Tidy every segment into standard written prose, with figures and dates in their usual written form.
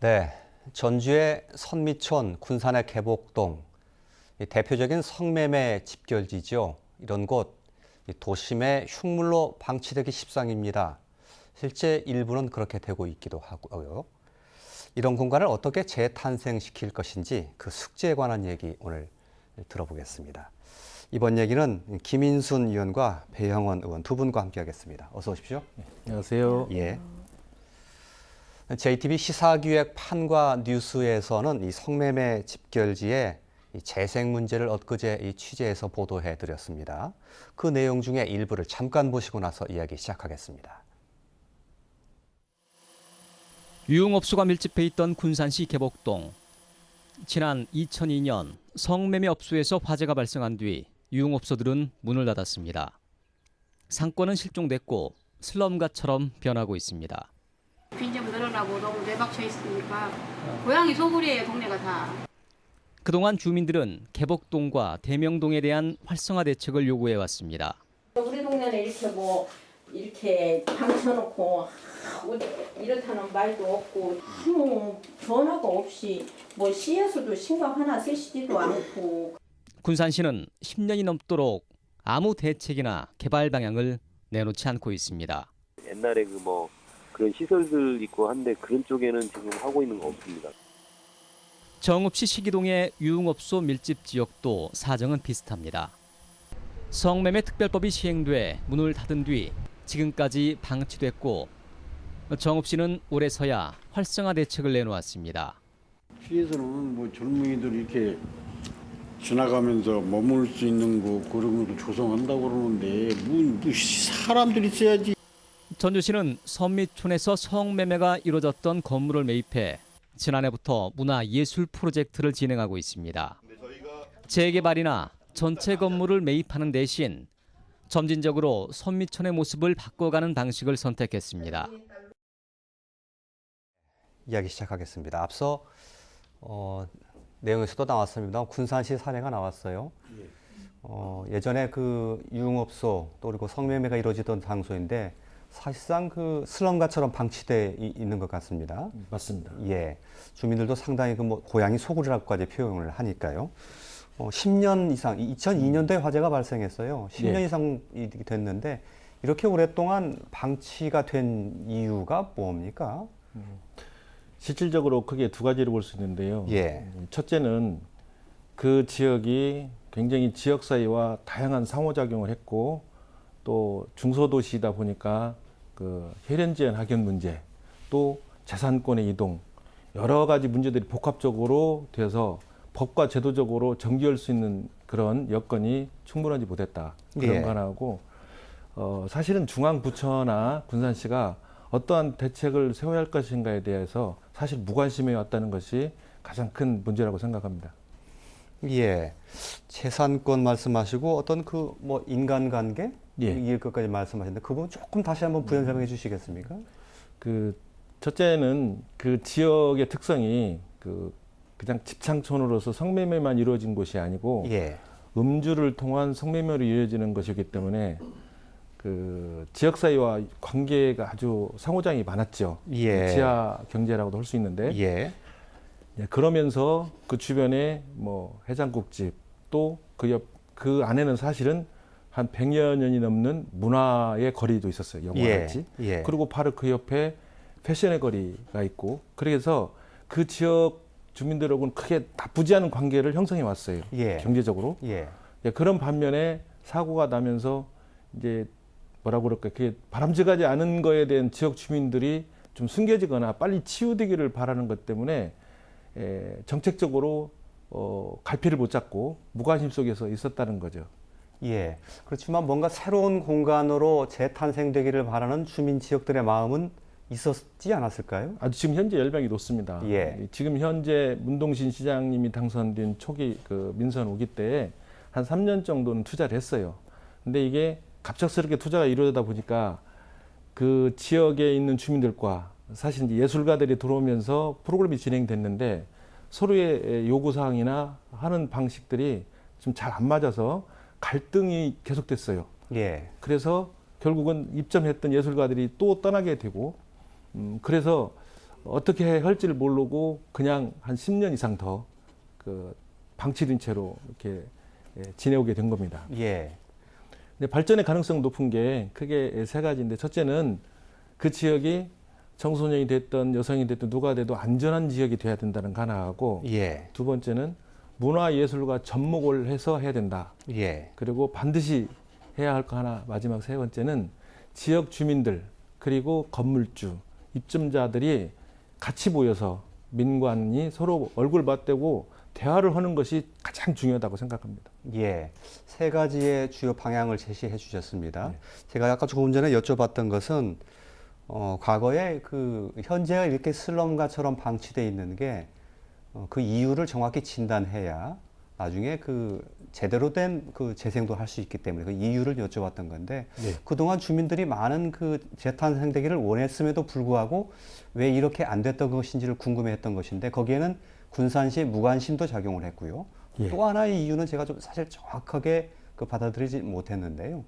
네, 전주의 선미촌, 군산의 계복동, 이 대표적인 성매매 집결지죠. 이런 곳 도심의 흉물로 방치되기 십상입니다. 실제 일부는 그렇게 되고 있기도 하고요. 이런 공간을 어떻게 재탄생시킬 것인지 그 숙제에 관한 얘기 오늘 들어보겠습니다. 이번 얘기는 김인순 의원과 배형원 의원 두 분과 함께하겠습니다. 어서 오십시오. 안녕하세요. 예. JTBC 시사기획 판과 뉴스에서는 이 성매매 집결지의 이 재생 문제를 엊그제 이 취재해서 보도해 드렸습니다. 그 내용 중에 일부를 잠깐 보시고 나서 이야기 시작하겠습니다. 유흥업소가 밀집해 있던 군산시 계복동. 지난 2002년 성매매 업소에서 화재가 발생한 뒤 유흥업소들은 문을 닫았습니다. 상권은 실종됐고 슬럼가처럼 변하고 있습니다. 빈집 늘어나고 너무 매박쳐 있으니까 고양이 소굴이에요, 동네가 다. 그동안 주민들은 계복동과 대명동에 대한 활성화 대책을 요구해 왔습니다. 우리 동네는 이렇게 방쳐놓고 이렇다는 말도 없고 아무 변화가 없이 시에서도 신경 하나 쓰시지도 않고. 군산시는 10년이 넘도록 아무 대책이나 개발 방향을 내놓지 않고 있습니다. 옛날에 그런 시설들 있고 한데 그런 쪽에는 지금 하고 있는 거 없습니다. 정읍시 시기동의 유흥업소 밀집 지역도 사정은 비슷합니다. 성매매 특별법이 시행돼 문을 닫은 뒤 지금까지 방치됐고 정읍시는 올해서야 활성화 대책을 내놓았습니다. 시에서는 젊은이들 이렇게 지나가면서 머물 수 있는 거 그런 것도 조성한다고 그러는데 사람들이 있어야지. 전주시는 선미촌에서 성매매가 이루어졌던 건물을 매입해 지난해부터 문화예술 프로젝트를 진행하고 있습니다. 재개발이나 전체 건물을 매입하는 대신 점진적으로 선미촌의 모습을 바꿔가는 방식을 선택했습니다. 이야기 시작하겠습니다. 앞서 내용에서도 나왔습니다. 군산시 사례가 나왔어요. 예전에 그 유흥업소 또 그리고 성매매가 이루어지던 장소인데 사실상 그 슬럼가처럼 방치돼 있는 것 같습니다. 맞습니다. 예, 주민들도 상당히 고양이 소굴이라고까지 표현을 하니까요. 10년 이상, 2002년도에 화재가 발생했어요. 10년 네. 이상이 됐는데 이렇게 오랫동안 방치가 된 이유가 뭡니까? 실질적으로 크게 두 가지로 볼 수 있는데요. 예. 첫째는 그 지역이 굉장히 지역 사회와 다양한 상호작용을 했고 또 중소도시이다 보니까 그 혈연지연 학연 문제 또 재산권의 이동 여러 가지 문제들이 복합적으로 돼서 법과 제도적으로 정지할 수 있는 그런 여건이 충분하지 못했다. 그런 예. 거 하나고 사실은 중앙부처나 군산시가 어떠한 대책을 세워야 할 것인가에 대해서 사실 무관심해 왔다는 것이 가장 큰 문제라고 생각합니다. 예, 재산권 말씀하시고 어떤 인간관계 예. 이 것까지 말씀하셨는데 그 부분 조금 다시 한번 부연 설명해 주시겠습니까? 첫째는 그 지역의 특성이 그냥 집창촌으로서 성매매만 이루어진 곳이 아니고 예. 음주를 통한 성매매로 이루어지는 것이기 때문에 그 지역 사회와 관계가 아주 상호작용이 많았죠. 예. 지하 경제라고도 할 수 있는데 예. 그러면서 그 주변에 해장국집 또 그 안에는 사실은 한 100여 년이 넘는 문화의 거리도 있었어요. 영화같이. 예. 그리고 바로 그 옆에 패션의 거리가 있고 그래서 그 지역 주민들하고는 크게 나쁘지 않은 관계를 형성해 왔어요. 예. 경제적으로. 예. 그런 반면에 사고가 나면서 이제 그게 바람직하지 않은 거에 대한 지역 주민들이 좀 숨겨지거나 빨리 치유되기를 바라는 것 때문에 정책적으로 갈피를 못 잡고 무관심 속에서 있었다는 거죠. 예. 그렇지만 뭔가 새로운 공간으로 재탄생되기를 바라는 주민 지역들의 마음은 있었지 않았을까요? 아주 지금 현재 열병이 높습니다. 예. 지금 현재 문동신 시장님이 당선된 초기 그 민선 5기 때에 한 3년 정도는 투자를 했어요. 근데 이게 갑작스럽게 투자가 이루어지다 보니까 그 지역에 있는 주민들과 사실 이제 예술가들이 들어오면서 프로그램이 진행됐는데 서로의 요구사항이나 하는 방식들이 좀 잘 안 맞아서 갈등이 계속됐어요. 예. 그래서 결국은 입점했던 예술가들이 또 떠나게 되고 그래서 어떻게 할지를 모르고 그냥 한 10년 이상 더 그 방치된 채로 이렇게 지내오게 된 겁니다. 예. 근데 발전의 가능성 높은 게 크게 세 가지인데, 첫째는 그 지역이 청소년이 됐든 여성이 됐든 누가 돼도 안전한 지역이 돼야 된다는 거 하나하고, 예. 두 번째는 문화예술과 접목을 해서 해야 된다. 예. 그리고 반드시 해야 할 거 하나, 마지막 세 번째는 지역 주민들 그리고 건물주, 입점자들이 같이 모여서 민관이 서로 얼굴 맞대고 대화를 하는 것이 가장 중요하다고 생각합니다. 예, 세 가지의 주요 방향을 제시해 주셨습니다. 제가 아까 조금 전에 여쭤봤던 것은 과거에 그 현재가 이렇게 슬럼가처럼 방치돼 있는 게 그 이유를 정확히 진단해야 나중에 그 제대로 된 그 재생도 할 수 있기 때문에 그 이유를 여쭤봤던 건데, 네. 그동안 주민들이 많은 그 재탄생되기를 원했음에도 불구하고 왜 이렇게 안 됐던 것인지를 궁금해했던 것인데, 거기에는 군산시의 무관심도 작용을 했고요. 예. 또 하나의 이유는 제가 좀 사실 정확하게 그 받아들이지 못했는데요.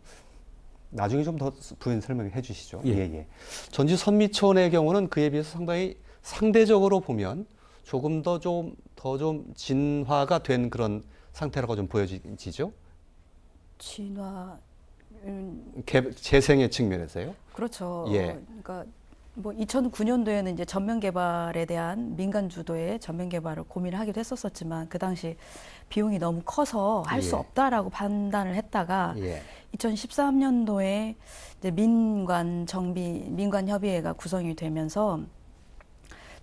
나중에 좀 더 부연 설명해 주시죠. 예. 예. 전주 선미촌의 경우는 그에 비해서 상당히 상대적으로 보면 조금 더 좀 진화가 된 그런 상태라고 좀 보여지죠. 진화, 재생의 측면에서요. 그렇죠. 예. 그러니까 뭐 2009년도에는 이제 전면 개발에 대한 민간 주도의 전면 개발을 고민을 하기도 했었지만, 그 당시 비용이 너무 커서 할 수 예. 없다라고 판단을 했다가 예. 2013년도에 이제 민관 협의회가 구성이 되면서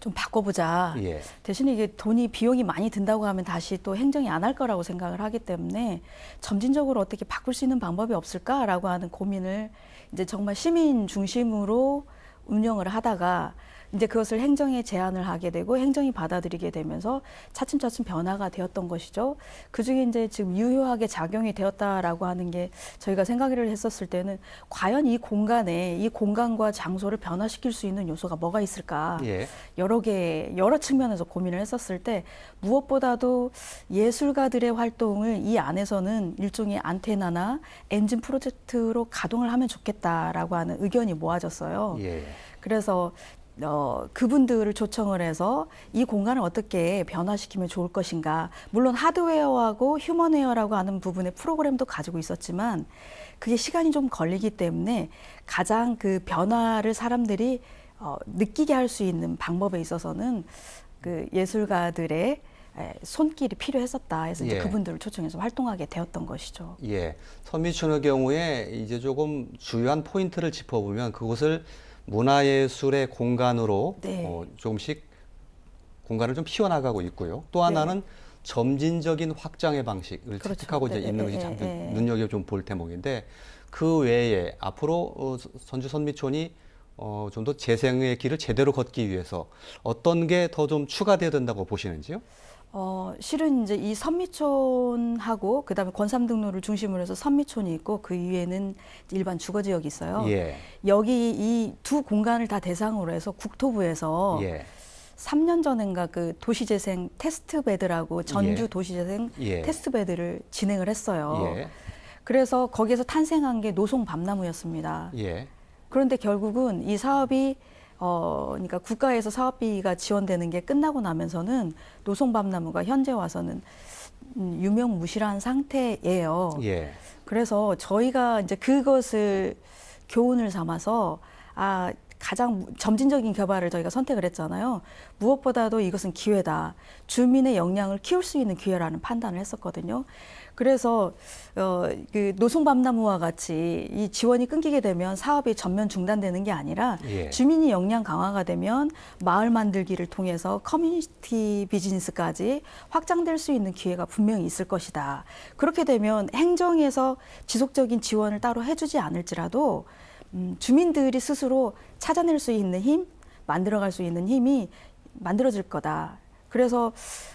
좀 바꿔보자. 예. 대신에 이게 비용이 많이 든다고 하면 다시 또 행정이 안 할 거라고 생각을 하기 때문에 점진적으로 어떻게 바꿀 수 있는 방법이 없을까라고 하는 고민을 이제 정말 시민 중심으로 운영을 하다가 이제 그것을 행정에 제안을 하게 되고 행정이 받아들이게 되면서 차츰차츰 변화가 되었던 것이죠. 그중에 이제 지금 유효하게 작용이 되었다라고 하는 게, 저희가 생각을 했었을 때는 과연 이 공간과 장소를 변화시킬 수 있는 요소가 뭐가 있을까? 예. 여러 측면에서 고민을 했었을 때, 무엇보다도 예술가들의 활동을 이 안에서는 일종의 안테나나 엔진 프로젝트로 가동을 하면 좋겠다라고 하는 의견이 모아졌어요. 예. 그래서 그분들을 초청을 해서 이 공간을 어떻게 변화시키면 좋을 것인가. 물론 하드웨어하고 휴먼웨어라고 하는 부분의 프로그램도 가지고 있었지만 그게 시간이 좀 걸리기 때문에 가장 그 변화를 사람들이 느끼게 할 수 있는 방법에 있어서는 그 예술가들의 손길이 필요했었다 해서 이제 예. 그분들을 초청해서 활동하게 되었던 것이죠. 예. 선미촌의 경우에 이제 조금 주요한 포인트를 짚어보면, 그곳을 문화예술의 공간으로 네. 조금씩 공간을 좀 피워나가고 있고요. 또 하나는 점진적인 확장의 방식을 그렇죠. 채택하고 이제 네, 있는 네, 것이 참 네. 눈여겨 좀 볼 대목인데, 그 외에 앞으로 전주 선미촌이 좀 더 재생의 길을 제대로 걷기 위해서 어떤 게 더 좀 추가되어야 된다고 보시는지요? 실은 이제 이 선미촌하고 그다음에 권삼등로를 중심으로 해서 선미촌이 있고, 그 위에는 일반 주거 지역이 있어요. 예. 여기 이 두 공간을 다 대상으로 해서 국토부에서 예. 3년 전인가 그 도시재생 테스트베드라고 전주 예. 도시재생 예. 테스트베드를 진행을 했어요. 예. 그래서 거기에서 탄생한 게 노송 밤나무였습니다. 예. 그런데 결국은 이 사업이 그러니까 국가에서 사업비가 지원되는 게 끝나고 나면서는 노송밤나무가 현재 와서는 유명무실한 상태예요. 예. 그래서 저희가 이제 그것을 교훈을 삼아서 가장 점진적인 개발을 저희가 선택을 했잖아요. 무엇보다도 이것은 기회다. 주민의 역량을 키울 수 있는 기회라는 판단을 했었거든요. 그래서 그 노송밤나무와 같이 이 지원이 끊기게 되면 사업이 전면 중단되는 게 아니라 예. 주민이 역량 강화가 되면 마을 만들기를 통해서 커뮤니티 비즈니스까지 확장될 수 있는 기회가 분명히 있을 것이다. 그렇게 되면 행정에서 지속적인 지원을 따로 해주지 않을지라도 주민들이 스스로 찾아낼 수 있는 힘, 만들어갈 수 있는 힘이 만들어질 거다. 그래서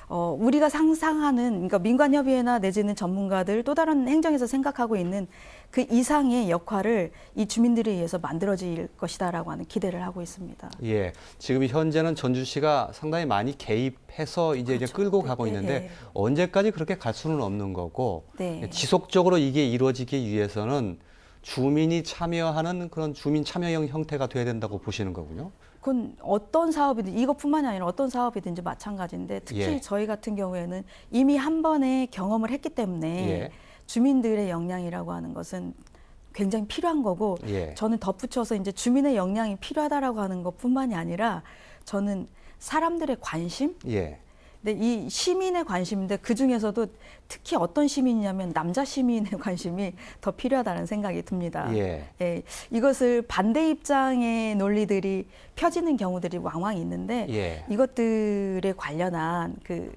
우리가 상상하는, 그러니까 민관협의회나 내지는 전문가들, 또 다른 행정에서 생각하고 있는 그 이상의 역할을 이 주민들에 의해서 만들어질 것이다라고 하는 기대를 하고 있습니다. 예, 지금 현재는 전주시가 상당히 많이 개입해서 이제 그렇죠. 끌고 네, 가고 네, 있는데 네. 언제까지 그렇게 갈 수는 없는 거고, 네. 지속적으로 이게 이루어지기 위해서는 주민이 참여하는 그런 주민 참여형 형태가 돼야 된다고 보시는 거군요. 그건 어떤 사업이든 이것뿐만이 아니라 어떤 사업이든지 마찬가지인데 특히 예. 저희 같은 경우에는 이미 한 번의 경험을 했기 때문에 예. 주민들의 역량이라고 하는 것은 굉장히 필요한 거고 예. 저는 덧붙여서 이제 주민의 역량이 필요하다라고 하는 것뿐만이 아니라 저는 사람들의 관심, 예. 근데 이 시민의 관심인데 그 중에서도 특히 어떤 시민이냐면 남자 시민의 관심이 더 필요하다는 생각이 듭니다. 예. 예, 이것을 반대 입장의 논리들이 펴지는 경우들이 왕왕 있는데 예. 이것들에 관련한 그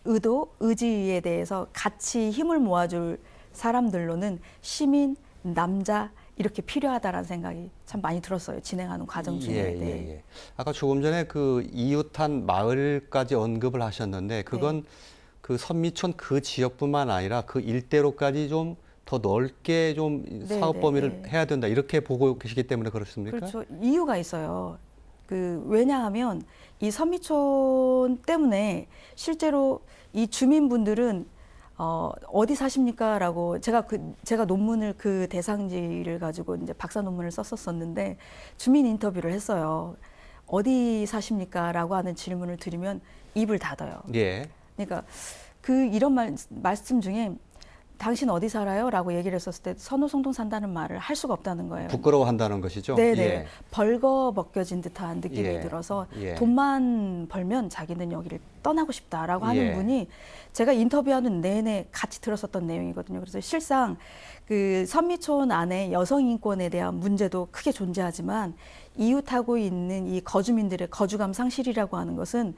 의도, 의지에 대해서 같이 힘을 모아줄 사람들로는 시민, 남자 이렇게 필요하다라는 생각이 참 많이 들었어요. 진행하는 과정 중에. 예, 예, 예. 아까 조금 전에 그 이웃한 마을까지 언급을 하셨는데 그건 그 선미촌 그 지역뿐만 아니라 그 일대로까지 좀 더 넓게 좀 네, 사업 네, 범위를 네. 해야 된다 이렇게 보고 계시기 때문에 그렇습니까? 그렇죠. 이유가 있어요. 왜냐하면 이 선미촌 때문에 실제로 이 주민분들은 어디 사십니까라고 제가 논문을 그 대상지를 가지고 이제 박사 논문을 썼었었는데 주민 인터뷰를 했어요. 어디 사십니까라고 하는 질문을 드리면 입을 닫아요. 예. 그러니까 이런 말씀 중에 당신 어디 살아요? 라고 얘기를 했었을 때 선호송동 산다는 말을 할 수가 없다는 거예요. 부끄러워한다는 것이죠. 네네. 예. 벌거벗겨진 듯한 느낌이 예. 들어서 예. 돈만 벌면 자기는 여기를 떠나고 싶다라고 하는 예. 분이 제가 인터뷰하는 내내 같이 들었었던 내용이거든요. 그래서 실상 그 선미촌 안에 여성 인권에 대한 문제도 크게 존재하지만 이웃하고 있는 이 거주민들의 거주감 상실이라고 하는 것은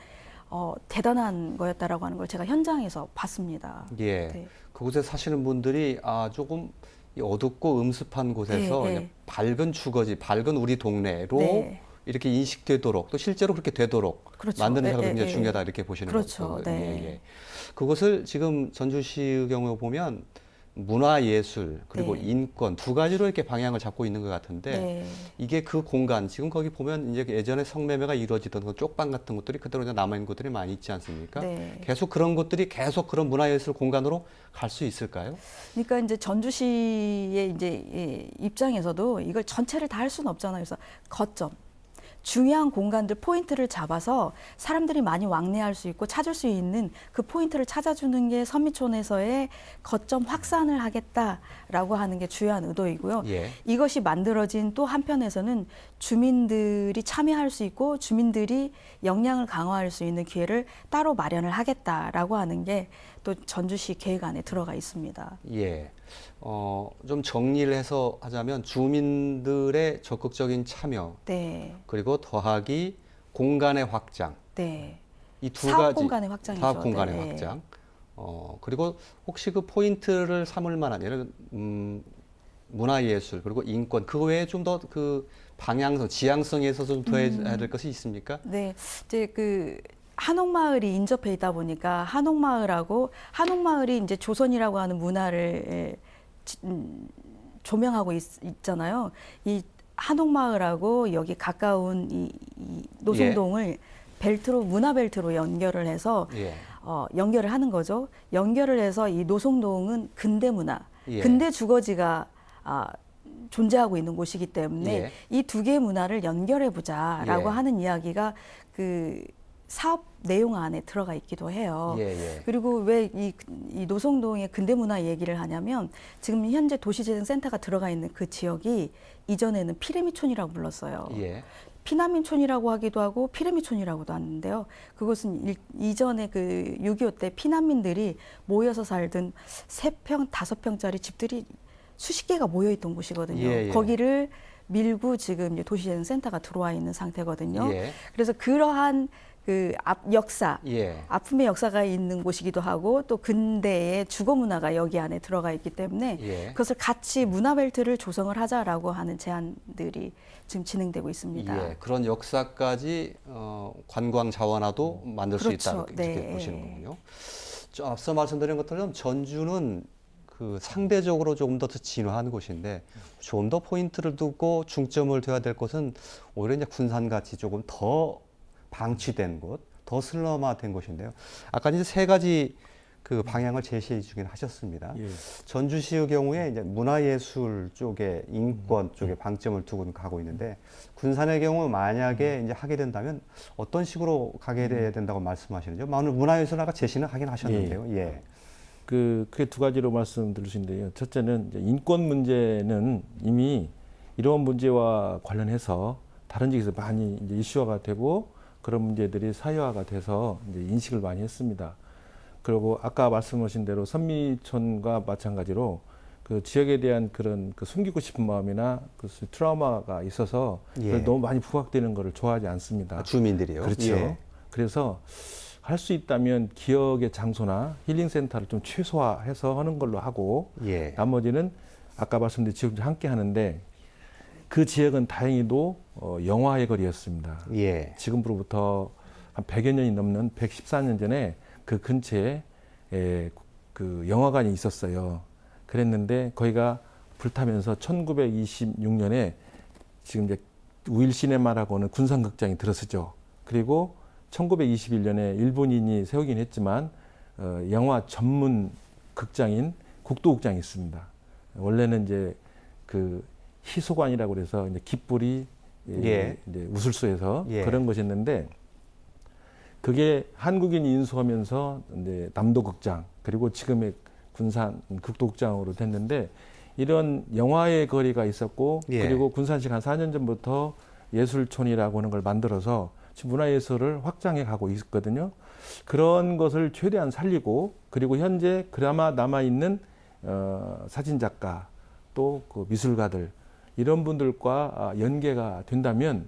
대단한 거였다라고 하는 걸 제가 현장에서 봤습니다. 예. 네. 그곳에 사시는 분들이 조금 이 어둡고 음습한 곳에서 네, 그냥 네. 밝은 주거지, 밝은 우리 동네로 네. 이렇게 인식되도록 또 실제로 그렇게 되도록 그렇죠. 만드는 작업이 예, 굉장히 예, 중요하다 이렇게 보시는 그렇죠. 거거든요. 네. 예, 예. 그것을 지금 전주시의 경우에 보면 문화예술 그리고 네. 인권 두 가지로 이렇게 방향을 잡고 있는 것 같은데 네. 이게 그 공간 지금 거기 보면 이제 예전에 성매매가 이루어지던 그 쪽방 같은 것들이 그대로 이제 남아있는 곳들이 많이 있지 않습니까? 네. 계속 그런 곳들이 계속 그런 문화예술 공간으로 갈 수 있을까요? 그러니까 이제 전주시의 이제 입장에서도 이걸 전체를 다 할 수는 없잖아요. 그래서 거점, 중요한 공간들 포인트를 잡아서 사람들이 많이 왕래할 수 있고 찾을 수 있는 그 포인트를 찾아주는 게 선미촌에서의 거점 확산을 하겠다라고 하는 게 주요한 의도이고요. 예. 이것이 만들어진 또 한편에서는 주민들이 참여할 수 있고 주민들이 역량을 강화할 수 있는 기회를 따로 마련을 하겠다라고 하는 게 또 전주시 계획 안에 들어가 있습니다. 예. 좀 정리를 해서 하자면 주민들의 적극적인 참여 네, 그리고 더하기 공간의 확장 네. 이 두 사업 가지 공간의 확장이죠. 사업 공간의 네. 확장. 그리고 혹시 그 포인트를 삼을 만한 예를 문화예술 그리고 인권 그 외에 좀 더 그 방향성, 지향성에 있어서 좀 더해야 될 것이 있습니까? 네, 이제 한옥마을이 인접해 있다 보니까 한옥마을이 이제 조선이라고 하는 문화를 조명하고 있잖아요. 이 한옥마을하고 여기 가까운 이 노송동을 문화벨트로 연결을 해서 예. 연결을 하는 거죠. 연결을 해서 이 노송동은 근대 문화, 예. 근대 주거지가 존재하고 있는 곳이기 때문에 예. 이 두 개의 문화를 연결해 보자라고 예. 하는 이야기가 그 사업 내용 안에 들어가 있기도 해요. 예, 예. 그리고 왜 이 노송동의 근대 문화 얘기를 하냐면 지금 현재 도시재생센터가 들어가 있는 그 지역이 이전에는 피레미촌이라고 불렀어요. 예. 피난민촌이라고 하기도 하고 피레미촌이라고도 하는데요. 그것은 이전에 그 6.25 때 피난민들이 모여서 살던 3평, 5평짜리 집들이 수십 개가 모여있던 곳이거든요. 예, 예. 거기를 밀고 지금 이제 도시재생센터가 들어와 있는 상태거든요. 예. 그래서 그러한 역사, 예. 아픔의 역사가 있는 곳이기도 하고 또 근대의 주거 문화가 여기 안에 들어가 있기 때문에 예. 그것을 같이 문화벨트를 조성을 하자라고 하는 제안들이 지금 진행되고 있습니다. 예, 그런 역사까지 관광 자원화도 만들 수 그렇죠. 있다 이렇게 네. 보시는 거군요. 앞서 말씀드린 것처럼 전주는 그 상대적으로 조금 더 진화한 곳인데 좀 더 포인트를 두고 중점을 둬야 될 곳은 오히려 이제 군산같이 조금 더 방치된 곳, 더 슬럼화된 곳인데요. 아까 이제 세 가지 그 방향을 제시해 주긴 하셨습니다. 예. 전주시의 경우에 이제 문화예술 쪽에 인권 쪽에 방점을 두고 가고 있는데 군산의 경우 만약에 이제 하게 된다면 어떤 식으로 가게 돼야 된다고 말씀하시는지요? 오늘 문화예술학과 제시는 하긴 하셨는데요. 예. 그게 두 가지로 말씀드릴 수 있는데요. 첫째는 이제 인권 문제는 이미 이런 문제와 관련해서 다른 지역에서 많이 이제 이슈화가 되고 그런 문제들이 사회화가 돼서 이제 인식을 많이 했습니다. 그리고 아까 말씀하신 대로 선미촌과 마찬가지로 그 지역에 대한 그런 그 숨기고 싶은 마음이나 그 트라우마가 있어서 예. 너무 많이 부각되는 것을 좋아하지 않습니다. 아, 주민들이요. 그렇죠. 예. 그래서 할 수 있다면 기억의 장소나 힐링센터를 좀 최소화해서 하는 걸로 하고 예. 나머지는 아까 말씀드린 지역들 함께 하는데 그 지역은 다행히도 영화의 거리였습니다. 예. 지금으로부터 한 100여 년이 넘는 114년 전에 그 근처에 그 영화관이 있었어요. 그랬는데 거기가 불타면서 1926년에 지금 이제 우일 시네마라고는 군산극장이 들어서죠. 그리고 1921년에 일본인이 세우긴 했지만 영화 전문 극장인 국도극장이 있습니다. 원래는 이제 그 희소관이라고 그래서 이제 깃불이 예. 이제 우술소에서 예. 그런 것이었는데 그게 한국인이 인수하면서 이제 남도극장 그리고 지금의 군산 국도극장으로 됐는데 이런 영화의 거리가 있었고 예. 그리고 군산시가 한 4년 전부터 예술촌이라고 하는 걸 만들어서 지금 문화예술을 확장해 가고 있거든요. 그런 것을 최대한 살리고 그리고 현재 그나마 남아있는 사진작가 또 그 미술가들 이런 분들과 연계가 된다면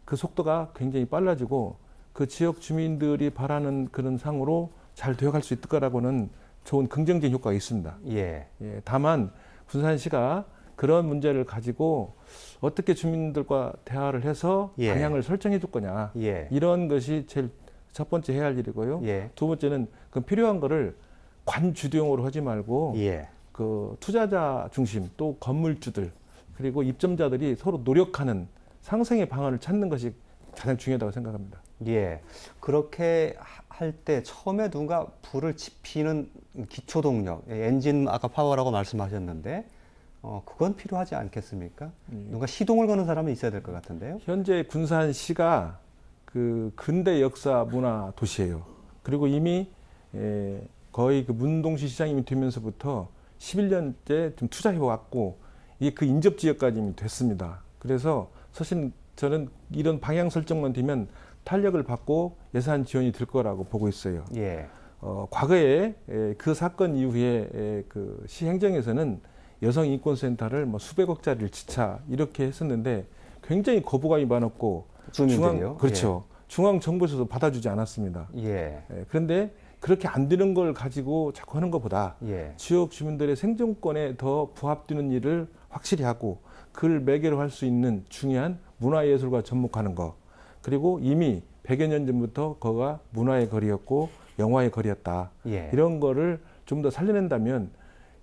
그 속도가 굉장히 빨라지고 그 지역 주민들이 바라는 그런 상으로 잘 되어갈 수 있을 거라고는 좋은 긍정적인 효과가 있습니다. 예. 예, 다만 군산시가 그런 문제를 가지고 어떻게 주민들과 대화를 해서 예. 방향을 설정해 줄 거냐 예. 이런 것이 제일 첫 번째 해야 할 일이고요. 예. 두 번째는 그 필요한 거를 관주도용으로 하지 말고 예. 그 투자자 중심 또 건물주들 그리고 입점자들이 서로 노력하는 상생의 방안을 찾는 것이 가장 중요하다고 생각합니다. 예. 그렇게 할 때 처음에 누군가 불을 지피는 기초 동력, 엔진 아까 파워라고 말씀하셨는데 그건 필요하지 않겠습니까? 누가 시동을 거는 사람은 있어야 될 것 같은데요. 현재 군산시가 그 근대 역사 문화 도시예요. 그리고 이미 거의 그 문동시 시장이 되면서부터 11년째 좀 투자해 왔고 이게 그 인접 지역까지 이미 됐습니다. 그래서 사실 저는 이런 방향 설정만 되면 탄력을 받고 예산 지원이 될 거라고 보고 있어요. 예. 과거에 그 사건 이후에 그 시행정에서는 여성인권센터를 뭐 수백억짜리를 지차 이렇게 했었는데 굉장히 거부감이 많았고 주민들이요? 그렇죠. 중앙 정부에서도 받아주지 않았습니다. 예. 그런데 그렇게 안 되는 걸 가지고 자꾸 하는 것보다 예. 지역 주민들의 생존권에 더 부합되는 일을 확실히 하고 그를 매개로 할 수 있는 중요한 문화예술과 접목하는 거. 그리고 이미 100여 년 전부터 거가 문화의 거리였고 영화의 거리였다. 예. 이런 거를 좀 더 살려낸다면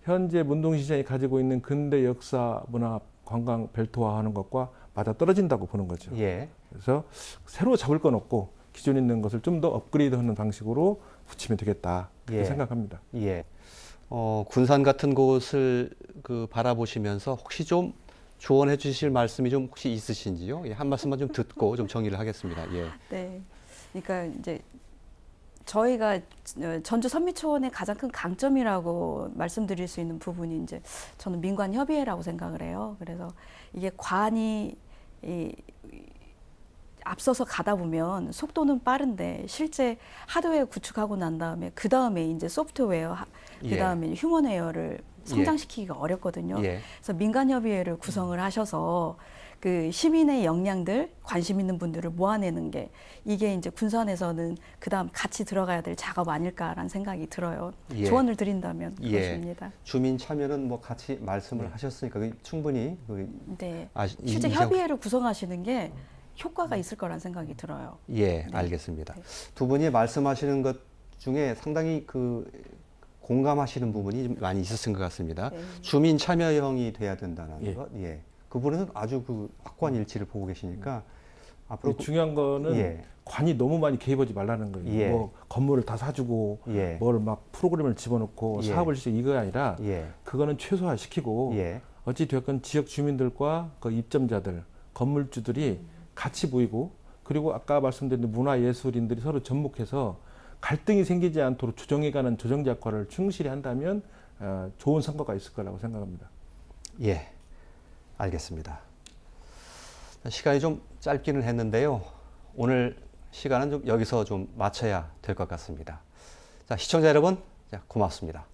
현재 문동시장이 가지고 있는 근대 역사 문화 관광 벨트화하는 것과 맞아 떨어진다고 보는 거죠. 예. 그래서 새로 잡을 건 없고 기존에 있는 것을 좀 더 업그레이드하는 방식으로 붙이면 되겠다 그렇게 예. 생각합니다. 예. 군산 같은 곳을 그 바라보시면서 혹시 좀 조언해 주실 말씀이 좀 혹시 있으신지요? 예, 한 말씀만 좀 듣고 좀 정리를 하겠습니다. 예. 네. 그러니까 이제 저희가 전주 선미촌의 가장 큰 강점이라고 말씀드릴 수 있는 부분이 이제 저는 민관 협의회라고 생각을 해요. 그래서 이게 관이 앞서서 가다 보면 속도는 빠른데 실제 하드웨어 구축하고 난 다음에 그 다음에 이제 소프트웨어 그 다음에 휴먼웨어를 성장시키기가 어렵거든요. 예. 그래서 민간협의회를 구성을 하셔서 그 시민의 역량들, 관심 있는 분들을 모아내는 게 이게 이제 군산에서는 그 다음 같이 들어가야 될 작업 아닐까라는 생각이 들어요. 예. 조언을 드린다면 예. 그것입니다. 주민 참여는 뭐 같이 말씀을 네. 하셨으니까 충분히 네. 이제 실제 협의회를 구성하시는 게 효과가 있을 거란 생각이 들어요. 예, 네. 알겠습니다. 네. 두 분이 말씀하시는 것 중에 상당히 그 공감하시는 부분이 좀 많이 있으신 것 같습니다. 네. 주민 참여형이 돼야 된다는 예. 것. 예. 그 부분은 아주 그 확고한 일치를 보고 계시니까 앞으로 중요한 거는 예. 관이 너무 많이 개입하지 말라는 거예요. 예. 뭐 건물을 다 사주고 예. 뭘 막 프로그램을 집어넣고 예. 사업을 시작 이거 아니라 예. 그거는 최소화시키고 예. 어찌 되었건 지역 주민들과 그 입점자들, 건물주들이 같이 모이고 그리고 아까 말씀드린 문화예술인들이 서로 접목해서 갈등이 생기지 않도록 조정해가는 조정자 역할을 충실히 한다면 좋은 성과가 있을 거라고 생각합니다. 예, 알겠습니다. 시간이 좀 짧기는 했는데요. 오늘 시간은 좀 여기서 좀 마쳐야 될 것 같습니다. 자, 시청자 여러분, 고맙습니다.